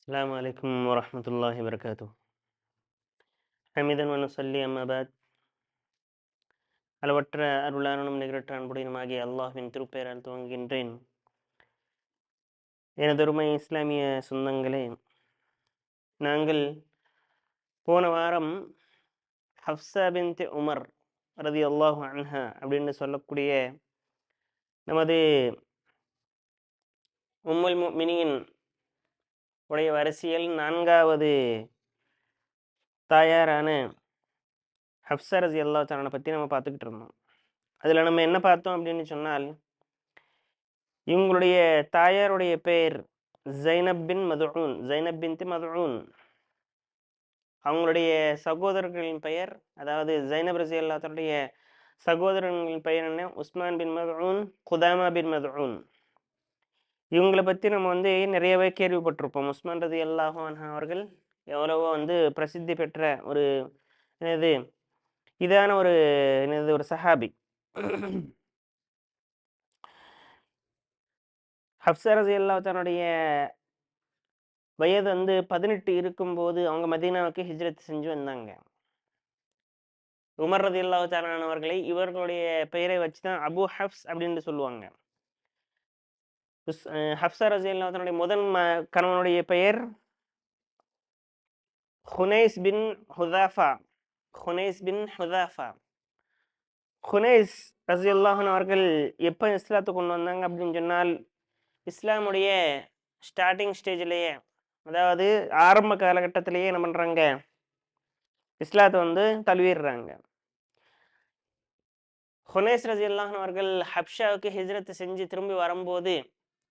السلام عليكم ورحمة الله وبركاته. حميدا ونصلي أما بعد. அளவற்ற அருளாளனும் நிகரற்ற அன்புடையனுமாகிய அல்லாஹ்வின் திருப்பெயரால் துவங்குகின்றேன். எனதொருமை இஸ்லாமிய சொந்தங்களே, நாங்கள் போன வாரம் ஹப்ஸா பின்த் உமர் ரலியல்லாஹு அன்ஹா அப்படின்னு சொல்லக்கூடிய நமது உம்முல் முஃமினீன் உடைய வரிசையில் 4வது தாயாரான ஹப்ஸா ரலியல்லாஹு தஆலா பற்றி நம்ம பார்த்துக்கிட்டு இருந்தோம். அதில் நம்ம என்ன பார்த்தோம் அப்படின்னு சொன்னால், இவங்களுடைய தாயாருடைய பெயர் ஜைனப் பின் மதுஊன், ஜைனப் பின்த் மதுஊன். அவங்களுடைய சகோதரர்களின் பெயர், அதாவது ஜைனப் ரலியல்லாஹு தஆலாவுடைய சகோதரர்களின் பெயர் என்ன? உஸ்மான் பின் மதுஊன், குதாமா பின் மதுஊன். இவங்கள பற்றி நம்ம நிறையவே கேள்விப்பட்டிருப்போம். உஸ்மான் ரலியல்லாஹு அன்ஹு அவர்கள் எவ்வளவோ பிரசித்தி பெற்ற ஒரு என்னது இதான ஒரு என்னது ஒரு சஹாபி. ஹப்ஸா ரலியல்லாஹு தஆலாவுடைய வயது 18 இருக்கும்போது அவங்க மதீனாவுக்கு ஹிஜ்ரத் செஞ்சு வந்தாங்க. உமர் ரலியல்லாஹு தஆலா அவர்களை இவர்களுடைய பெயரை வச்சு தான் அபு ஹப்ஸ் அப்படின்னு சொல்லுவாங்க. ஹப்ஸா ரலியல்லாஹு தஆலாவுடைய முதல் கணவனுடைய பெயர் ஹுனைஸ் பின் ஹுதாஃபா. ஹுனைஸ் பின் ஹுதாஃபா. ஹுனைஸ் ரலியல்லாஹு அன்ஹு அவர்கள் எப்போ இஸ்லாத்துக்கு கொண்டு வந்தாங்க அப்படின்னு சொன்னால், இஸ்லாமுடைய ஸ்டார்டிங் ஸ்டேஜ்லேயே, அதாவது ஆரம்ப காலகட்டத்திலேயே என்ன பண்ணுறாங்க, இஸ்லாத்தை தழுவிடுறாங்க. ஹுனைஸ் ரலியல்லாஹு அன்ஹு அவர்கள் ஹப்ஷாவுக்கு ஹிஜ்ரத் செஞ்சு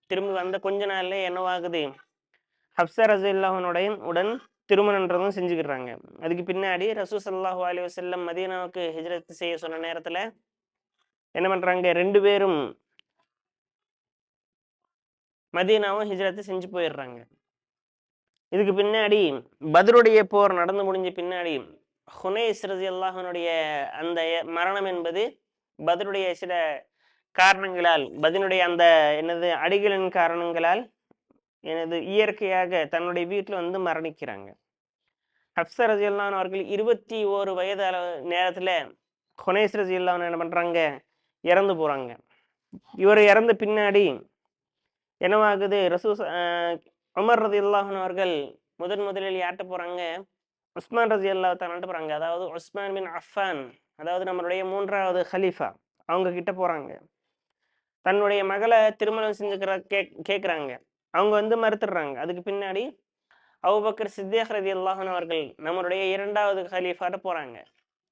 திரும்பி வந்த கொஞ்ச நாள்ல என்னவாகுது, ஹப்ஸா ரலியல்லாஹு அன்ஹுடைய உடன் திருமணன்றதும் செஞ்சுக்கிறாங்க. அதுக்கு பின்னாடி ரசூல் ஸல்லல்லாஹு அலைஹி வஸல்லம் மதீனாவுக்கு ஹிஜ்ரத் செய்ய சொன்ன நேரத்துல என்ன பண்றாங்க, 2 பேரும் மதீனாவும் ஹிஜ்ரத் செஞ்சு போயிடுறாங்க. இதுக்கு பின்னாடி பத்ருடைய போர் நடந்து முடிஞ்ச பின்னாடி ஹுனைஸ் ரலியல்லாஹு அன்ஹுடைய அந்த மரணம் என்பது பத்ருடைய சில காரணங்களால், பதினுடைய அந்த என்னது அடிகளின் காரணங்களால் இயற்கையாக தன்னுடைய வீட்டில் மரணிக்கிறாங்க. ஹப்ஸா ரலியல்லாஹு அன்ஹு அவர்கள் 21 வயது நேரத்துல ஹுனைஸ் ரலியல்லாஹு அன்ஹு என்ன பண்றாங்க, இறந்து போறாங்க. இவர் இறந்த பின்னாடி என்னவாகுது, உமர் ரலியல்லாஹு அன்ஹு அவர்கள் முதலில் யார்கிட்ட போறாங்க, உஸ்மான் ரலியல்லாஹு தஆலாட்ட போறாங்க. அதாவது உஸ்மான் பின் அஃபான், அதாவது நம்மளுடைய 3வது ஹலீஃபா, அவங்க கிட்ட போறாங்க. தன்னுடைய மகளை திருமணம் செஞ்சுக்கிற கேட்குறாங்க. அவங்க மறுத்துடுறாங்க. அதுக்கு பின்னாடி அபூபக்கர் சித்திக் ரலியல்லாஹு அன்ஹு அவர்கள் நம்மளுடைய 2வது ஹலீஃபாட்ட போறாங்க.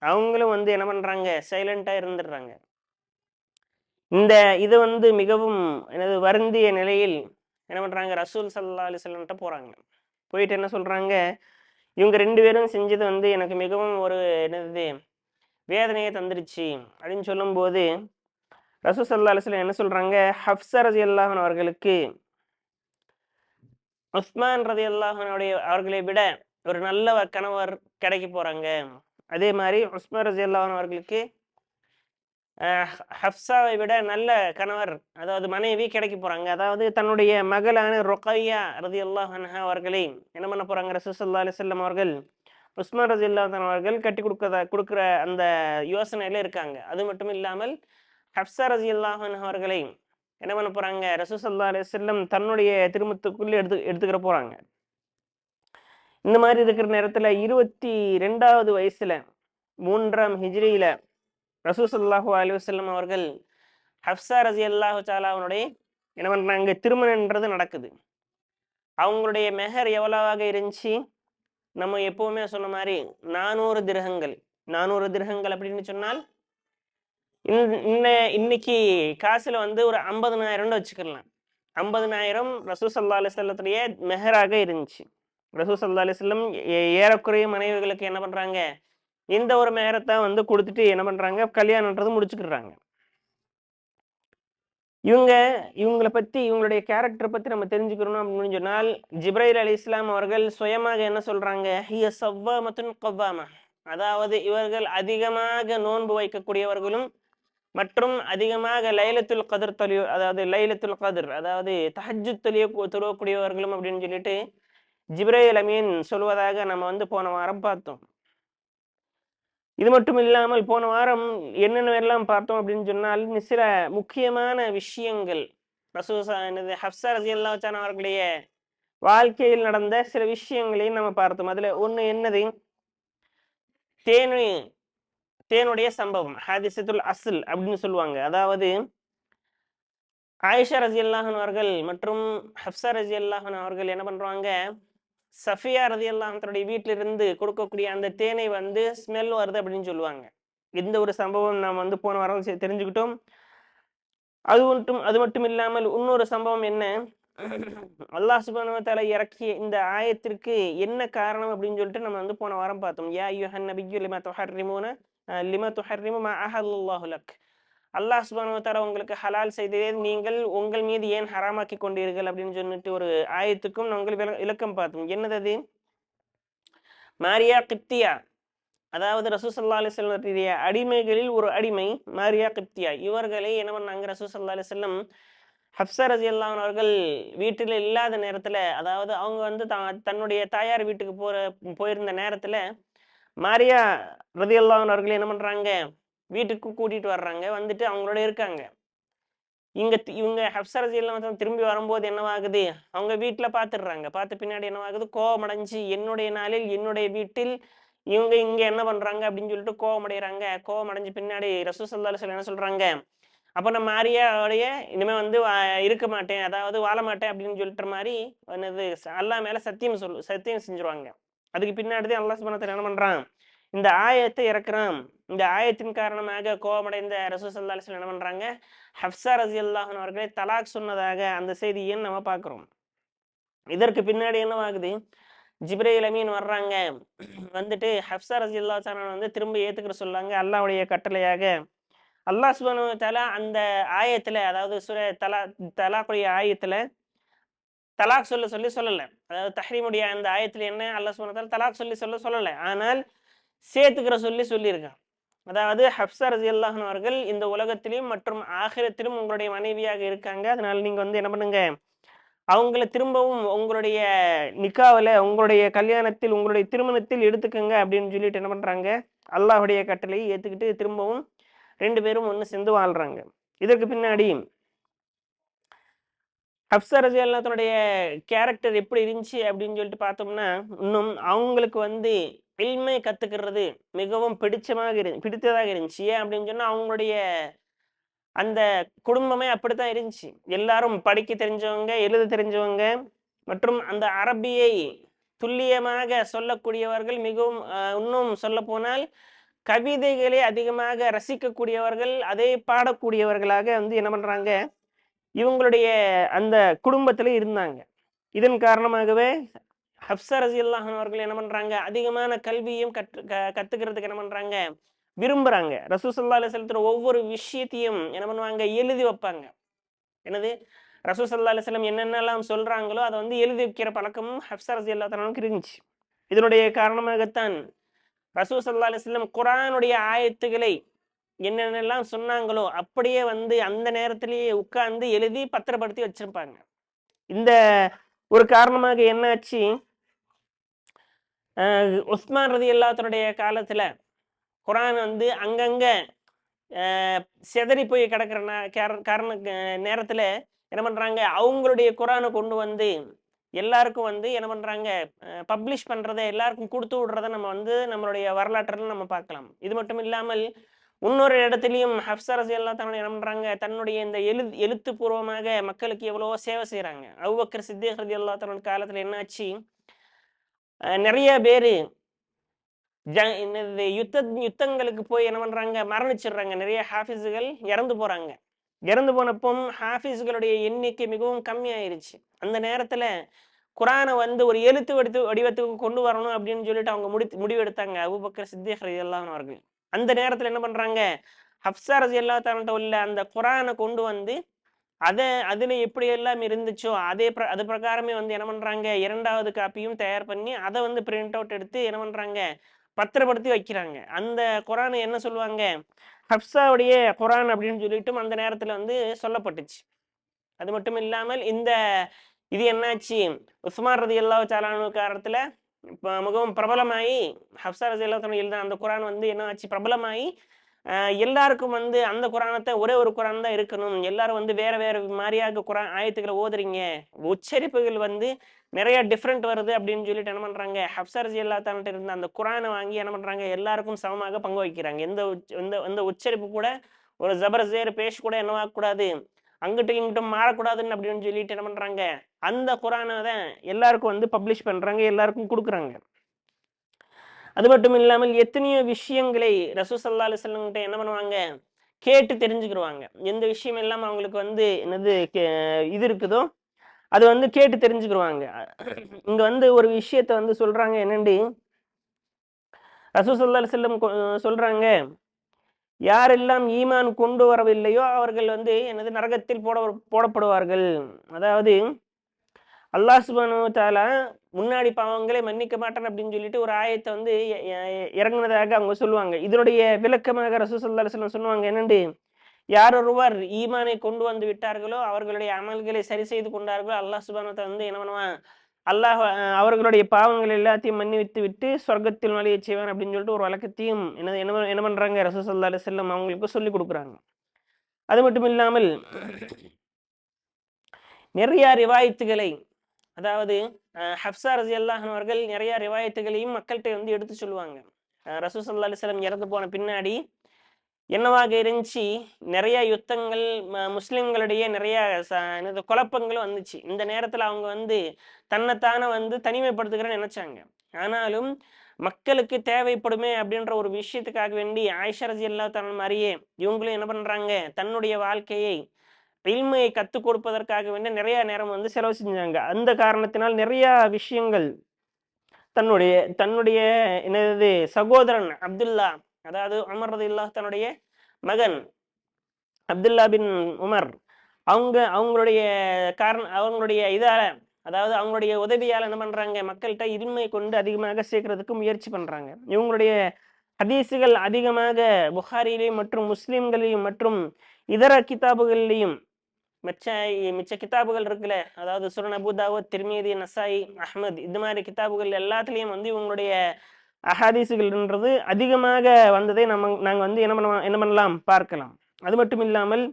அவங்களும் என்ன பண்றாங்க, சைலண்டா இருந்துடுறாங்க. இது மிகவும் வருந்திய நிலையில் என்ன பண்றாங்க, ரசூல் ஸல்லல்லாஹு அலைஹி வஸல்லம் போறாங்க. போயிட்டு என்ன சொல்றாங்க, இவங்க 2 பேரும் செஞ்சது எனக்கு மிகவும் ஒரு என்னது வேதனையை தந்துருச்சு அப்படின்னு சொல்லும்போது, ரசூல் ஸல்லல்லாஹு அலைஹி வஸல்லம் என்ன சொல்றாங்க, ஹப்ஸா ரலியல்லாஹு அன்ஹு அவர்களுக்கு உஸ்மான் ரலியல்லாஹு அன்ஹு அவர்களை விட ஒரு நல்ல கணவர் கிடைக்க போறாங்க. அதே மாதிரி உஸ்மான் ரலியல்லாஹு அன்ஹு அவர்களுக்கு ஹப்ஸாவை விட நல்ல கணவர், அதாவது மனைவி கிடைக்க போறாங்க. அதாவது தன்னுடைய மகளான ருக்கையா ரலியல்லாஹு அன்ஹா அவர்களை என்ன பண்ண போறாங்க, ரசூல் ஸல்லல்லாஹு அலைஹி வஸல்லம் அவர்கள் உஸ்மான் ரலியல்லாஹு அன்ஹு அவர்கள் கட்டி கொடுக்குற அந்த யோசனையில இருக்காங்க. அது மட்டும் இல்லாமல் ஹப்ஸா ரலியல்லாஹு அன்ஹா அவர்களை என்ன பண்ண போறாங்க, ரசூல் ஸல்லல்லாஹு அலைஹி வஸல்லம் தன்னுடைய திருமணத்துக்குள்ள எடுத்துக்கிற போறாங்க. இந்த மாதிரி இருக்கிற நேரத்துல 22வது வயசுல 3ஆம் ஹிஜ்ரியில ரசூல் ஸல்லல்லாஹு அலைஹி வஸல்லம் அவர்கள் ஹப்ஸா ரலியல்லாஹு தஆலா அவனுடைய என்ன பண்றாங்க, திருமணம்ன்றது நடக்குது. அவங்களுடைய மெஹர் எவ்வளவாக இருந்துச்சு, நம்ம எப்பவுமே சொன்ன மாதிரி 400 திரகங்கள். 400 திரகங்கள் அப்படின்னு சொன்னால் இன்னைக்கு காசுல ஒரு 50,000 வச்சுக்கலாம். 50,000 ரசூல் ஸல்லல்லாஹு அலைஹி வஸல்லத்துடைய மெஹராக இருந்துச்சு. ரசூல் ஸல்லல்லாஹு அலைஹி வஸல்லம் ஏறக்குறைய மனைவிகளுக்கு என்ன பண்றாங்க, இந்த ஒரு மெஹரத்தை கொடுத்துட்டு என்ன பண்றாங்க, கல்யாணம்ன்றது முடிச்சுக்கிறாங்க. இவங்களை பத்தி, இவங்களுடைய கேரக்டர் பத்தி நம்ம தெரிஞ்சுக்கணும் அப்படின்னு சொன்னால், ஜிப்ரைல் அலைஹிஸ்ஸலாம் அவர்கள் சுயமாக என்ன சொல்றாங்க, ஹிய ஸவ்வாமத்துன் கவ்வாமா, அதாவது இவர்கள் அதிகமாக நோன்பு வைக்கக்கூடியவர்களும் மற்றும் அதிகமாக லைலத்துல் கத்ர் அதாவது லைலத்துல் கத்ர், அதாவது தஹஜ்ஜுத் தொழக்கூடியவர்களும் அப்படின்னு சொல்லிட்டு ஜிப்ரீல் அமீன் சொல்வதாக நம்ம வந்து போன வாரம் பார்த்தோம். இது மட்டும் இல்லாமல் போன வாரம் என்னென்னவெல்லாம் பார்த்தோம் அப்படின்னு சொன்னால், சில முக்கியமான விஷயங்கள் ஹப்ஸா ரலியல்லாஹு தஆலா அவர்களுடைய வாழ்க்கையில் நடந்த சில விஷயங்களையும் நம்ம பார்த்தோம். அதுல ஒண்ணு என்னது? தேனு தேனுடைய சம்பவம். ஹாதிஸத்துல் அஸ்ல் அப்படின்னு சொல்லுவாங்க. அதாவது ஆயிஷா ரலியல்லாஹு அன்ஹா அவர்கள் மற்றும் ஹப்ஸா ரலியல்லாஹு அன்ஹா அவர்கள் என்ன பண்றாங்க, சஃபியா ரலியல்லாஹு அன்ஹா தன்னுடைய வீட்டில இருந்து கொடுக்கக்கூடிய அந்த தேனை வந்து ஸ்மெல் வருது அப்படின்னு சொல்லுவாங்க. இந்த ஒரு சம்பவம் நாம் வந்து போன வாரம் தெரிஞ்சுக்கிட்டோம். அது மட்டும் இல்லாமல் இன்னொரு சம்பவம் என்ன, அல்லாஹ் சுப்ஹானஹு வ தஆலா இறக்கிய இந்த ஆயத்திற்கு என்ன காரணம் அப்படின்னு சொல்லிட்டு நம்ம வந்து போன வாரம் பார்த்தோம். யா அய்யுஹன் நபிய்யு லிமா துஹர்ரிமு மா அஹல்லல்லாஹு லக். அல்லாஹ் சுப்ஹானஹு வ தஆலா உங்களுக்கு ஹலால் செய்ததை நீங்கள் உங்கள் மீது ஏன் ஹராமாக்கி கொண்டீர்கள் அப்படின்னு சொல்லிட்டு ஒரு ஆயத்துக்கும் நாங்கள் விளக்கம் பார்த்தோம். என்னது அது? மாரியா கிப்தியா, அதாவது ரசூல் ஸல்லல்லாஹு அலைஹி வஸல்லமுடைய அடிமைகளில் ஒரு அடிமை மாரியா கிப்தியா. இவர்களை என்ன பண்ணாங்க, ரசூல் ஸல்லல்லாஹு அலைஹி வஸல்லம் ஹப்ஸா ரலியல்லாஹு அன்ஹா அவர்கள் வீட்டில் இல்லாத நேரத்துல, அதாவது அவங்க வந்து தன்னுடைய தாயார் வீட்டுக்கு போயிருந்த நேரத்துல மாரியா ரலியல்லாஹு அன்ஹா அவர்கள் என்ன பண்றாங்க, வீட்டுக்கு கூட்டிட்டு வர்றாங்க. வந்துட்டு அவங்களோட இருக்காங்க. இவங்க ஹப்ஸா ரலியல்லாஹு அன்ஹா திரும்பி வரும்போது என்னவாகுது, அவங்க வீட்டுல பாத்துடுறாங்க. பார்த்த பின்னாடி என்னவாகுது, கோவமடைஞ்சு என்னுடைய நாளில் என்னுடைய வீட்டில் இவங்க இங்க என்ன பண்றாங்க அப்படின்னு சொல்லிட்டு கோவமடைறாங்க. கோவமடைஞ்சு பின்னாடி ரசூல் ஸல்லல்லாஹு அலைஹி வஸல்லம் என்ன சொல்றாங்க, அப்ப நான் மாரியாவுடைய இனிமே வந்து இருக்க மாட்டேன், அதாவது வாழ மாட்டேன் அப்படின்னு சொல்லிட்ட மாதிரி என்னது அல்லாஹ் மேல சத்தியம் செஞ்சுருவாங்க. அதுக்கு பின்னாடி அல்லாஹ் சுப்ஹானஹு வ தஆலா என்ன பண்றான், இந்த ஆயத்தை இறக்குறான். இந்த ஆயத்தின் காரணமாக கோபமடைந்த ரசூல் ஸல்லல்லாஹு அலைஹி வஸல்லம் என்ன பண்றாங்க, ஹப்ஸா ரலியல்லாஹு அன்ஹா அவர்களை தலாக் சொன்னதாக அந்த செய்தியை நம்ம பார்க்கிறோம். இதற்கு பின்னாடி என்னவாகுது, ஜிப்ரீல் அமீன் வர்றாங்க. வந்துட்டு ஹப்ஸா ரலியல்லாஹு தஆலா வந்து திரும்ப ஏத்துக்கிற சொல்லாங்க. அல்லாஹ்வுடைய கட்டளையாக அல்லாஹ் சுப்ஹானஹு வ தஆலா அந்த ஆயத்துல, அதாவது சூரா தலாக்குடைய ஆயத்துல தலாக் சொல்லல. அதாவது தஹ்ரீமுடைய அந்த ஆயத்துல என்ன அல்லாஹ் சுப்ஹானஹு வ தஆலா தலாக் சொல்லல. ஆனால் சேர்த்துக்கிற சொல்லியிருக்கான். அதாவது ஹப்ஸா ரலியல்லாஹு அன்ஹா அவர்கள் இந்த உலகத்திலும் மற்றும் ஆகிரத்திலும் உங்களுடைய மனைவியாக இருக்காங்க. அதனால நீங்க வந்து என்ன பண்ணுங்க, அவங்கள திரும்பவும் உங்களுடைய நிக்காவுல, உங்களுடைய கல்யாணத்தில், உங்களுடைய திருமணத்தில் எடுத்துக்கங்க அப்படின்னு சொல்லிட்டு என்ன பண்றாங்க, அல்லாஹ்வுடைய கட்டளையை ஏத்துக்கிட்டு திரும்பவும் 2 பேரும் ஒண்ணு சேர்ந்து வாழ்றாங்க. இதற்கு பின்னாடி ஹப்ஸா ரலியல்லாஹு தன்னுடைய கேரக்டர் எப்படி இருந்துச்சு அப்படின்னு சொல்லிட்டு பார்த்தோம்னா, இன்னும் அவங்களுக்கு வந்து இல்மை கத்துக்கிறது மிகவும் பிடித்ததாக இருந்துச்சு. ஏன் அப்படின்னு சொன்னா, அவங்களுடைய அந்த குடும்பமே அப்படித்தான் இருந்துச்சு. எல்லாரும் படிக்க தெரிஞ்சவங்க, எழுத தெரிஞ்சவங்க மற்றும் அந்த அரபியை துல்லியமாக சொல்லக்கூடியவர்கள். மிகவும் இன்னும் சொல்லப்போனால் கவிதைகளை அதிகமாக ரசிக்கக்கூடியவர்கள், அதை பாடக்கூடியவர்களாக வந்து என்ன பண்றாங்க, இவங்களுடைய அந்த குடும்பத்துல இருந்தாங்க. இதன் காரணமாகவே ஹப்ஸா ரலியல்லாஹு அன்ஹா அவர்கள் என்ன பண்றாங்க, அதிகமான கல்வியும் கத்துக்கிறதுக்கு என்ன பண்றாங்க, விரும்புறாங்க. ரசூல் ஸல்லல்லாஹு அலைஹி வஸல்லம் ஒவ்வொரு விஷயத்தையும் என்ன பண்ணுவாங்க, எழுதி வைப்பாங்க. என்னது, ரசூல் ஸல்லல்லாஹு அலைஹி வஸல்லம் என்னென்னலாம் சொல்றாங்களோ அதை வந்து எழுதி வைக்கிற பழக்கமும் ஹப்ஸா ரலியல்லாஹு அன்ஹாவுக்கு இருந்துச்சு. இதனுடைய காரணமாகத்தான் ரசூல் ஸல்லல்லாஹு அலைஹி வஸல்லம் குர்ஆனுடைய ஆயத்துகளை என்னென்னலாம் சொன்னாங்களோ அப்படியே வந்து அந்த நேரத்திலேயே உட்கார்ந்து எழுதி பத்திரப்படுத்தி வச்சிருப்பாங்க. இந்த ஒரு காரணமாக என்னாச்சு, உஸ்மான் ரலியல்லாஹு தன்னுடைய காலத்துல குர்ஆன் வந்து அங்கங்க சிதறி போய் கிடக்கிற நேரத்துல என்ன பண்றாங்க, அவங்களுடைய குர்ஆனை கொண்டு வந்து எல்லாருக்கும் வந்து என்ன பண்றாங்க, பப்ளிஷ் பண்றதை, எல்லாருக்கும் கொடுத்து விடுறத நம்ம வந்து நம்மளுடைய வரலாற்றில் நம்ம பார்க்கலாம். இது மட்டும் இல்லாமல் இன்னொரு இடத்துலயும் ஹப்ஸா ரலியல்லாஹு தஆலா என்ன பண்றாங்க, தன்னுடைய இந்த எழுத்துப்பூர்வமாக மக்களுக்கு எவ்வளவோ சேவை செய்யறாங்க. அபூபக்கர் சித்தீக் ரலியல்லாஹு தஆலா காலத்துல என்னாச்சு, நிறைய பேரு என்னது யுத்தங்களுக்கு போய் என்ன பண்றாங்க, மரணிச்சிடுறாங்க. நிறைய ஹாஃபிஸுகள் இறந்து போறாங்க. இறந்து போனப்போ ஹாஃபிஸ்களுடைய எண்ணிக்கை மிகவும் கம்மி ஆயிருச்சு. அந்த நேரத்துல குர்ஆனை வந்து ஒரு எழுத்து வடிவத்துக்கு கொண்டு வரணும் அப்படின்னு சொல்லிட்டு அவங்க முடிவெடுத்தாங்க அபூபக்கர் சித்தீக் ரலியல்லாஹு அன்ஹு அவர்கள். அந்த நேரத்துல என்ன பண்றாங்க, ஹப்ஸா ரலியல்லாஹு தஆலா உள்ள அந்த குர்ஆனை கொண்டு வந்து அதுல எப்படி எல்லாம் இருந்துச்சோ அது பிரகாரமே வந்து என்ன பண்றாங்க, 2வது காப்பியும் தயார் பண்ணி அதை வந்து பிரிண்ட் அவுட் எடுத்து என்ன பண்றாங்க, பத்திரப்படுத்தி வைக்கிறாங்க. அந்த குர்ஆனை என்ன சொல்லுவாங்க, ஹப்ஸாவுடைய குர்ஆன் அப்படின்னு சொல்லிட்டும் அந்த நேரத்துல வந்து சொல்லப்பட்டுச்சு. அது மட்டும் இல்லாமல் இந்த இது என்னாச்சு, உஸ்மான் ரலியல்லாஹு தஆலா அன்ஹு காலத்துல மிகவும் பிரபலமாயி, ஹப்ஸா ரலியல்லாஹு தஆலா எழுதின அந்த குர்ஆன் வந்து என்ன ஆச்சு, பிரபலமாயி எல்லாருக்கும் வந்து அந்த குர்ஆனத்த ஒரே ஒரு குர்ஆன் தான் இருக்கணும். எல்லாரும் வந்து வேற வேற மாரியாக குர்ஆன் ஆயத்துக்கள ஓதுறீங்க. உச்சரிப்புகள் வந்து நெறைய டிஃபரெண்ட் வருது அப்படின்னு சொல்லிட்டு என்ன பண்றாங்க, ஹப்ஸா ரலியல்லாஹு தஆலாட்ட இருந்த அந்த குர்ஆன வாங்கி என்ன பண்றாங்க, எல்லாருக்கும் சமமாக பங்கு வைக்கிறாங்க. எந்த உச்சரிப்பு கூட ஒரு ஜபர், ஜேர், பேஷ் கூட என்னவாகக்கூடாது, அங்கிட்டும் இங்கிட்டும் மாறக்கூடாதுன்னு அப்படின்னு சொல்லிட்டு என்ன பண்றாங்க, அந்த குர்ஆன தான் எல்லாருக்கும் வந்து பப்ளிஷ் பண்றாங்க, எல்லாருக்கும் குடுக்குறாங்க. அது மட்டும் இல்லாமல் எத்தனையோ விஷயங்களை ரசூல் ஸல்லல்லாஹு அலைஹி வஸல்லம் கிட்ட என்ன பண்ணுவாங்க, கேட்டு தெரிஞ்சுக்கிருவாங்க. எந்த விஷயம் எல்லாம் அவங்களுக்கு வந்து என்னது இது இருக்குதோ, அது வந்து கேட்டு தெரிஞ்சுக்கிருவாங்க. இங்க வந்து ஒரு விஷயத்த வந்து சொல்றாங்க என்னண்டு, ரசூல் ஸல்லல்லாஹு அலைஹி வஸல்லம் சொல்றாங்க, யாரெல்லாம் ஈமான் கொண்டு வரவில்லையோ அவர்கள் வந்து என்னது நரகத்தில் போடப்படுவார்கள். அதாவது அல்லாஹ் சுப்ஹானஹு வ தஆலா முன்னாடி பாவங்களை மன்னிக்க மாட்டான் அப்படின்னு சொல்லிட்டு ஒரு ஆயத்த வந்து இறங்குனதாக அவங்க சொல்லுவாங்க. இதனுடைய விளக்கமாக ரசூல் ஸல்லல்லாஹு அலைஹி வஸல்லம் சொல்லுவாங்க என்னண்டு, யார் ஒருவர் ஈமானை கொண்டு வந்து விட்டார்களோ, அவர்களுடைய அமல்களை சரி செய்து கொண்டார்களோ, அல்லாஹ் சுப்ஹானஹு வ தஆலா வந்து என்ன பண்ணுவான், அல்லாஹ் அவர்களுடைய பாவங்கள் எல்லாத்தையும் மன்னித்து விட்டு சொர்க்கத்தில் நுழையச் செய்வான் அப்படின்னு சொல்லிட்டு ஒரு வழக்கத்தையும் என்ன என்ன என்ன பண்றாங்க, ரசூல் ஸல்லல்லாஹு அலைஹி வஸல்லம் அவங்களுக்கு சொல்லிக் குடுக்குறாங்க. அது மட்டும் இல்லாமல் நிறைய ரிவாயத்துகளை, அதாவது ஹப்ஸா ரலியல்லாஹு அன்ஹா அவர்கள் நிறைய ரிவாயத்துகளையும் மக்கள்கிட்ட வந்து எடுத்து சொல்லுவாங்க. ரசூல் ஸல்லல்லாஹு அலைஹி வஸல்லம் இறந்து போன பின்னாடி என்னவாக இருந்துச்சு, நிறைய யுத்தங்கள், முஸ்லிம்களிடையே நிறைய என்னது குழப்பங்களும் வந்துச்சு. இந்த நேரத்துல அவங்க வந்து தன்னைத்தானே வந்து தனிமைப்படுத்திக்கிறேன்னு நினைச்சாங்க. ஆனாலும் மக்களுக்கு தேவைப்படுமே அப்படின்ற ஒரு விஷயத்துக்காக வேண்டி ஆயிஷா ரலியல்லாஹு தஆலா மாரியே இவங்களும் என்ன பண்றாங்க, தன்னுடைய வாழ்க்கையை இல்மை கத்துக் கொடுப்பதற்காக வேண்டி நிறைய நேரம் வந்து செலவு செஞ்சாங்க. அந்த காரணத்தினால் நிறைய விஷயங்கள் தன்னுடைய தன்னுடைய என்னது சகோதரன் அப்துல்லா, அதாவது உமர் ரலியல்லாஹு தன்னுடைய மகன் அப்துல்லா பின் உமர், அவங்களுடைய அவங்களுடைய இதால, அதாவது அவங்களுடைய உதவியால என்ன பண்றாங்க, மக்கள்கிட்ட இல்மை கொண்டு அதிகமாக சேர்க்கறதுக்கு முயற்சி பண்றாங்க. இவங்களுடைய ஹதீஸுகள் அதிகமாக புகாரியிலையும் மற்றும் முஸ்லிம்களையும் மற்றும் இதர கிதாபுகள்லையும் மிச்ச மிச்ச கிதாபுகள் இருக்குல்ல, அதாவது சுனன் அபூ தாவூத், திர்மிதி, நசாயி, அஹ்மத், இது மாதிரி கிதாபுகள் எல்லாத்துலயும் வந்து இவங்களுடைய அஹாதீஸுகள்ன்றது அதிகமாக வந்ததை நாங்க வந்து என்ன பண்ணலாம், பார்க்கலாம். அது மட்டும் இல்லாமல்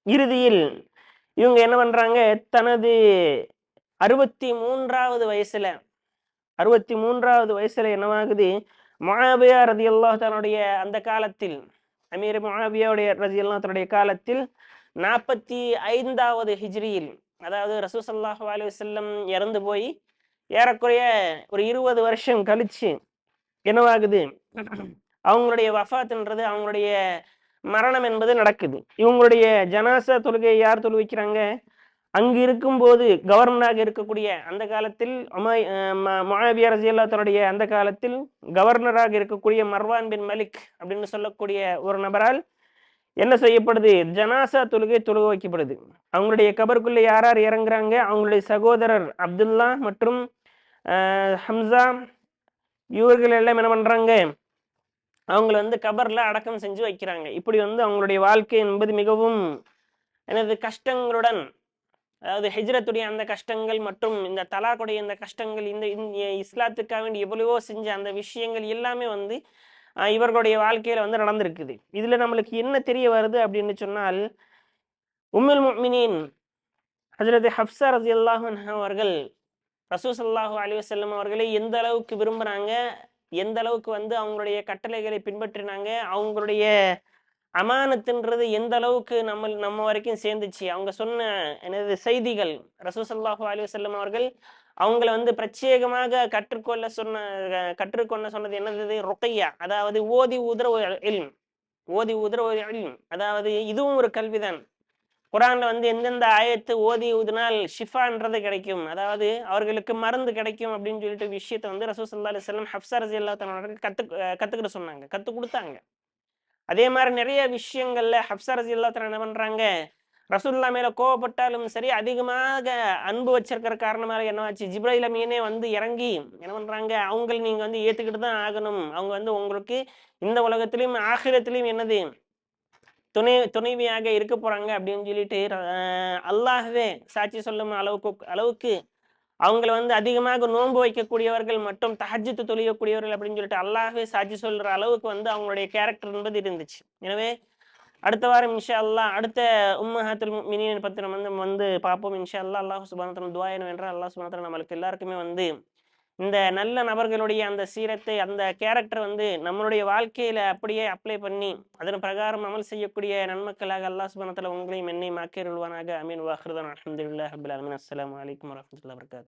இறுதியில் இவங்க என்ன பண்றாங்க, தனது 63வது வயசுல 63வது வயசுல என்னவாகுது, முஆவியா ரலியல்லாஹு தஆலாவுடைய அந்த காலத்தில், அமீர் முஆவியாவுடைய ரலியல்லாஹு தஆலாவுடைய காலத்தில் 45வது ஹிஜ்ரியில், அதாவது ரசூல் ஸல்லல்லாஹு அலைஹி வஸல்லம் இறந்து போய் ஏறக்குறைய ஒரு 20 வருஷம் கழிச்சு என்னவாகுது, அவங்களுடைய வஃபாத்ன்றது, அவங்களுடைய மரணம் என்பது நடக்குது. இவங்களுடைய ஜனாசா தொழுகையை யார் தொழுவிக்கிறாங்க, அங்கு இருக்கும்போது கவர்னராக இருக்கக்கூடிய அந்த காலத்தில் முஆவியா ரலியல்லாஹு தஆலாவுடைய அந்த காலத்தில் கவர்னராக இருக்கக்கூடிய மர்வான் பின் மலிக் அப்படின்னு சொல்லக்கூடிய ஒரு நபரால் என்ன செய்யப்படுது, ஜனாசா தொழுகை தொழுக வைக்கப்படுது. அவங்களுடைய கபருக்குள்ள யார் யார் இறங்குறாங்க, அவங்களுடைய சகோதரர் அப்துல்லா மற்றும் ஹம்சா, இவர்கள் எல்லாம் என்ன பண்றாங்க, அவங்கள வந்து கபர்ல அடக்கம் செஞ்சு வைக்கிறாங்க. இப்படி வந்து அவங்களுடைய வாழ்க்கை என்பது மிகவும் எனது கஷ்டங்களுடன், அதாவது ஹிஜ்ரத்துடைய அந்த கஷ்டங்கள் மற்றும் இந்த தலாக்குடைய இந்த கஷ்டங்கள், இந்த இஸ்லாத்துக்காக வேண்டி எவ்வளவோ செஞ்ச அந்த விஷயங்கள் எல்லாமே வந்து இவர்களுடைய வாழ்க்கையில வந்து நடந்திருக்குது. இதுல நம்மளுக்கு என்ன தெரிய வருது அப்படின்னு சொன்னால், உம்முல் முஃமினீன் ஹஜ்ரத் ஹப்ஸா ரலியல்லாஹு அன்ஹா அவர்கள் ரசூல் ஸல்லல்லாஹு அலைஹி வஸல்லம் அவர்களை எந்த அளவுக்கு விரும்புறாங்க, எந்த அளவுக்கு வந்து அவங்களுடைய கட்டளைகளை பின்பற்றினாங்க, அவங்களுடைய அமானத்துன்றது எந்த அளவுக்கு நம்ம வரைக்கும் சேர்ந்துச்சு, அவங்க சொன்ன எனது செய்திகள், ரசூல் ஸல்லல்லாஹு அலைஹி வஸல்லம் அவர்கள் அவங்கள வந்து பிரத்யேகமாக கற்றுக்கொள்ள சொன்னது என்னது, ருக்யா, அதாவது ஓதி ஊதுற ஒரு இல்ம், ஓதி ஊதுற ஒரு இல்ம், அதாவது இதுவும் ஒரு கல்விதான். குர்ஆன்ல வந்து எந்தெந்த ஆயத்து ஓதி ஊதினால் ஷிஃபான்றது கிடைக்கும், அதாவது அவர்களுக்கு மருந்து கிடைக்கும் அப்படின்னு சொல்லிட்டு விஷயத்த வந்து ரசூல் ஸல்லல்லாஹு அலைஹி வஸல்லம் ஹப்ஸா ரலியல்லாஹு தஆலா அவர்களுக்கு கத்துக்கிட சொன்னாங்க, கத்து கொடுத்தாங்க. அதே மாதிரி நிறைய விஷயங்கள்ல ஹப்ஸா ரலியல்லாஹு தஆலா என்ன பண்றாங்க, ரசூலுல்லாஹ் மேல கோவப்பட்டாலும் சரி, அதிகமாக அன்பு வச்சிருக்கிற காரணமாக என்னவாச்சு, ஜிப்ரைல் அமீனே வந்து இறங்கி என்ன பண்றாங்க, அவங்களை நீங்க வந்து ஏத்துக்கிட்டு தான் ஆகணும், அவங்க வந்து உங்களுக்கு இந்த உலகத்திலையும் ஆகிரத்திலையும் என்னது துணைவியாக இருக்க போறாங்க அப்படின்னு சொல்லிட்டு அல்லாஹ்வே சாட்சி சொல்லும் அளவுக்கு அவங்களை வந்து அதிகமாக நோன்பு வைக்கக்கூடியவர்கள் மற்றும் தஹஜ்ஜுத் தொழியக்கூடியவர்கள் அப்படின்னு சொல்லிட்டு அல்லாஹ்வே சாட்சி சொல்ற அளவுக்கு வந்து அவங்களுடைய கேரக்டர் என்பது இருந்துச்சு. எனவே அடுத்த வாரம் இன்ஷா அல்லாஹ் அடுத்த உம்மஹாத்துல் முஃமினீன் பத்தி நம்ம வந்து பார்ப்போம் இன்ஷா அல்லாஹ். அல்லாஹ் சுப்ஹானஹு வ தஆலா துஆ என்னவென்றால் அல்லாஹ் சுப்ஹானஹு வ தஆலா நம்மளுக்கு எல்லாருக்குமே வந்து இந்த நல்ல நபர்களுடைய அந்த சீரத்தை அந்த கேரக்டர் வந்து நம்மளுடைய வாழ்க்கையில அப்படியே அப்ளை பண்ணி அதன் பிரகாரம் அமல் செய்யக்கூடிய நன்மக்களாக அல்லாஹ் சுப்ஹானஹு வ தஆலா உங்களையும் என்னையும் ஆக்கியருள்வானாக. அமீன். வாஹிரு தஅவானா அல்ஹம்துலில்லாஹி ரப்பில் ஆலமீன். அஸ்ஸலாமு அலைக்கும் வரஹ்மத்துல்லாஹி வபரகாத்துஹு.